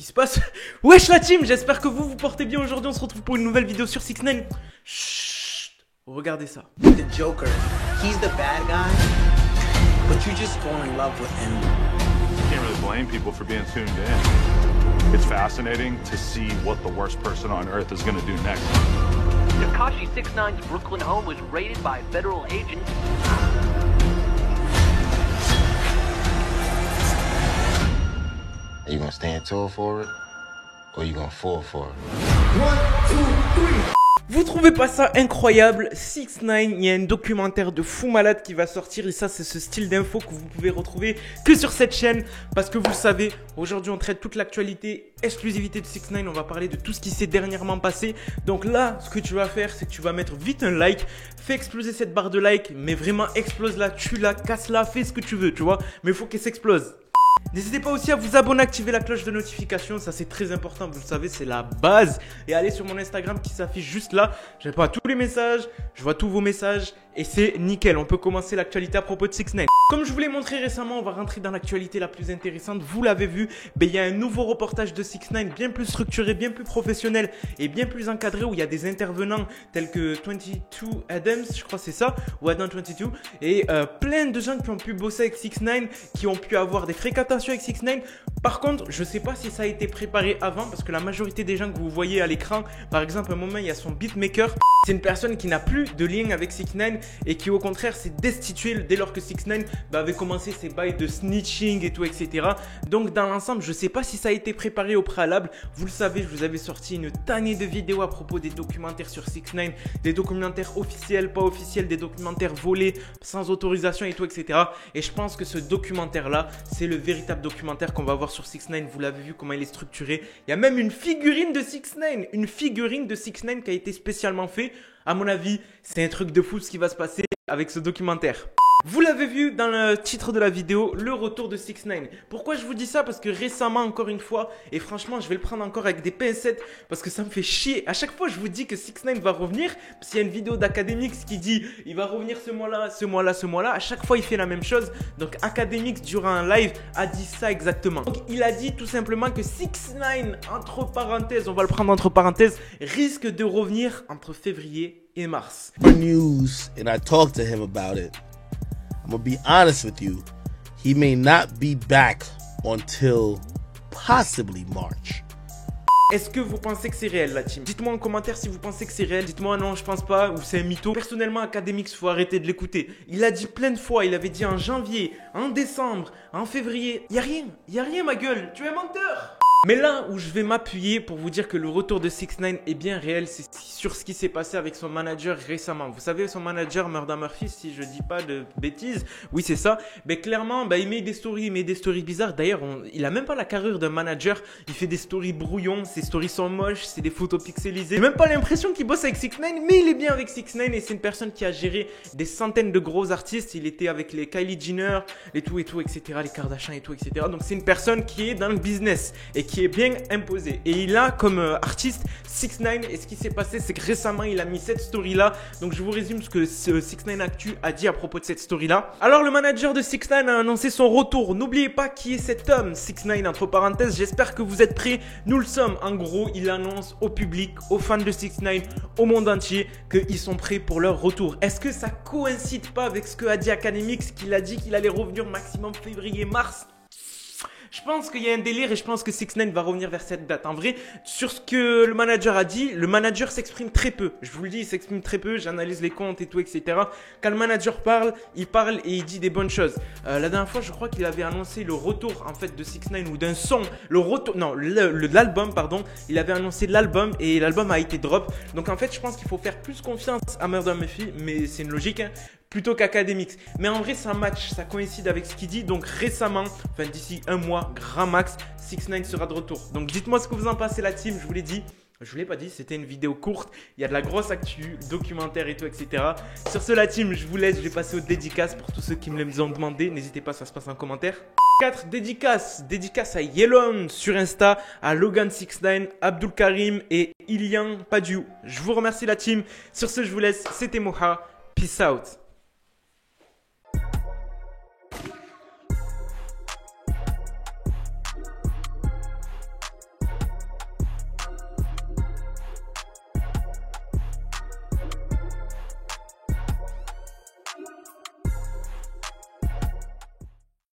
se passe? Wesh la team, j'espère que vous portez bien aujourd'hui. On se retrouve pour une nouvelle vidéo sur 6ix9ine. Chut, regardez ça. The Joker, he's the bad guy, but you just fall in love with him. You can't really blame people for being tuned in. It's fascinating to see what the worst person on earth is going to do next. Tekashi 6ix9ine's Brooklyn home was raided by federal agents. Are you gonna stand tall for it, or you gonna fall for it? 1, 2, 3. Vous trouvez pas ça incroyable? 6ix9ine, il y a un documentaire de fou malade qui va sortir et ça c'est ce style d'info que vous pouvez retrouver que sur cette chaîne parce que vous le savez, aujourd'hui on traite toute l'actualité, exclusivité de 6ix9ine, on va parler de tout ce qui s'est dernièrement passé. Donc là, ce que tu vas faire, c'est que tu vas mettre vite un like, fais exploser cette barre de like, mais vraiment explose-la, tue-la, casse-la, fais ce que tu veux, tu vois, mais il faut qu'elle s'explose. N'hésitez pas aussi à vous abonner, activer la cloche de notification, ça c'est très important, vous le savez, c'est la base. Et allez sur mon Instagram qui s'affiche juste là, je réponds à tous les messages, je vois tous vos messages et c'est nickel. On peut commencer l'actualité à propos de 6ix9ine. Comme je vous l'ai montré récemment, on va rentrer dans l'actualité la plus intéressante. Vous l'avez vu, il y a un nouveau reportage de 6ix9ine bien plus structuré, bien plus professionnel et bien plus encadré où il y a des intervenants tels que 22 Adams, je crois que c'est ça, ou Adam 22 et plein de gens qui ont pu bosser avec 6ix9ine, qui ont pu avoir des fréquentations avec 6ix9ine. Par contre, je sais pas si ça a été préparé avant parce que la majorité des gens que vous voyez à l'écran, par exemple, à un moment, il y a son beatmaker. C'est une personne qui n'a plus de lien avec 6ix9ine et qui au contraire s'est destitué dès lors que 6ix9ine avait commencé ses bails de snitching et tout, etc. Donc dans l'ensemble, je sais pas si ça a été préparé au préalable. Vous le savez, je vous avais sorti une tannée de vidéos à propos des documentaires sur 6ix9ine, des documentaires officiels, pas officiels, des documentaires volés, sans autorisation et tout, etc. Et je pense que ce documentaire-là, c'est le véritable documentaire qu'on va voir sur 6ix9ine. Vous l'avez vu comment il est structuré. Il y a même une figurine de 6ix9ine, une figurine de 6ix9ine qui a été spécialement faite. À mon avis, c'est un truc de fou ce qui va se passer avec ce documentaire. Vous l'avez vu dans le titre de la vidéo, le retour de 6ix9ine. Pourquoi je vous dis ça? Parce que récemment, encore une fois, et franchement, je vais le prendre encore avec des pincettes parce que ça me fait chier. À chaque fois, je vous dis que 6ix9ine va revenir. Parce qu'il y a une vidéo d'Academix qui dit il va revenir ce mois-là, ce mois-là, ce mois-là. À chaque fois, il fait la même chose. Donc, Academix, durant un live, a dit ça exactement. Donc, il a dit tout simplement que 6ix9ine, entre parenthèses, on va le prendre entre parenthèses, risque de revenir entre février et mars. News, and I talked to him about it. I'm gonna be honest with you, he may not be back until possibly March. Est-ce que vous pensez que c'est réel la team? Dites-moi en commentaire si vous pensez que c'est réel. Dites-moi non, je pense pas, ou c'est un mytho. Personnellement, Academix, faut arrêter de l'écouter. Il a dit plein de fois, il avait dit en janvier, en décembre, en février. Y a rien ma gueule, tu es un menteur. Mais là où je vais m'appuyer pour vous dire que le retour de 6ix9ine est bien réel, c'est sur ce qui s'est passé avec son manager récemment. Vous savez, son manager, Murda Murphy, si je dis pas de bêtises, oui c'est ça. Mais clairement, il met des stories bizarres. D'ailleurs, il a même pas la carrure d'un manager. Il fait des stories brouillons, ses stories sont moches, c'est des photos pixelisées. J'ai même pas l'impression qu'il bosse avec 6ix9ine, mais il est bien avec 6ix9ine et c'est une personne qui a géré des centaines de gros artistes. Il était avec les Kylie Jenner, et tout, etc., les Kardashian et tout, etc. Donc c'est une personne qui est dans le business et qui est bien imposé. Et il a comme artiste 6ix9ine et ce qui s'est passé c'est que récemment il a mis cette story là. Donc je vous résume ce que 6ix9ine Actu a dit à propos de cette story là. Alors le manager de 6ix9ine a annoncé son retour. N'oubliez pas qui est cet homme 6ix9ine entre parenthèses. J'espère que vous êtes prêts. Nous le sommes. En gros il annonce au public, aux fans de 6ix9ine, au monde entier qu'ils sont prêts pour leur retour. Est-ce que ça coïncide pas avec ce que a dit Academix, qu'il a dit qu'il allait revenir maximum février-mars? Je pense qu'il y a un délire et je pense que 6ix9ine va revenir vers cette date. En vrai, sur ce que le manager a dit, le manager s'exprime très peu. Je vous le dis, il s'exprime très peu, j'analyse les comptes et tout, etc. Quand le manager parle et il dit des bonnes choses. La dernière fois, je crois qu'il avait annoncé le retour en fait de 6ix9ine ou d'un son. Le retour, non, l'album, pardon. Il avait annoncé l'album et l'album a été drop. Donc en fait, je pense qu'il faut faire plus confiance à Murda Murphy, mais c'est une logique, hein, plutôt qu'Academix. Mais en vrai, ça match, ça coïncide avec ce qu'il dit. Donc récemment, enfin d'ici un mois, grand max, 6ix9ine sera de retour. Donc dites-moi ce que vous en pensez la team, je vous l'ai dit. Je vous l'ai pas dit, c'était une vidéo courte. Il y a de la grosse actu, documentaire et tout, etc. Sur ce, la team, je vous laisse. Je vais passer aux dédicaces pour tous ceux qui me les ont demandé. N'hésitez pas, ça se passe en commentaire. 4 dédicaces. Dédicace à Yelon sur Insta, à Logan 6ix9ine, Abdul Karim et Ilian Padiou. Je vous remercie la team. Sur ce, je vous laisse. C'était Moha. Peace out.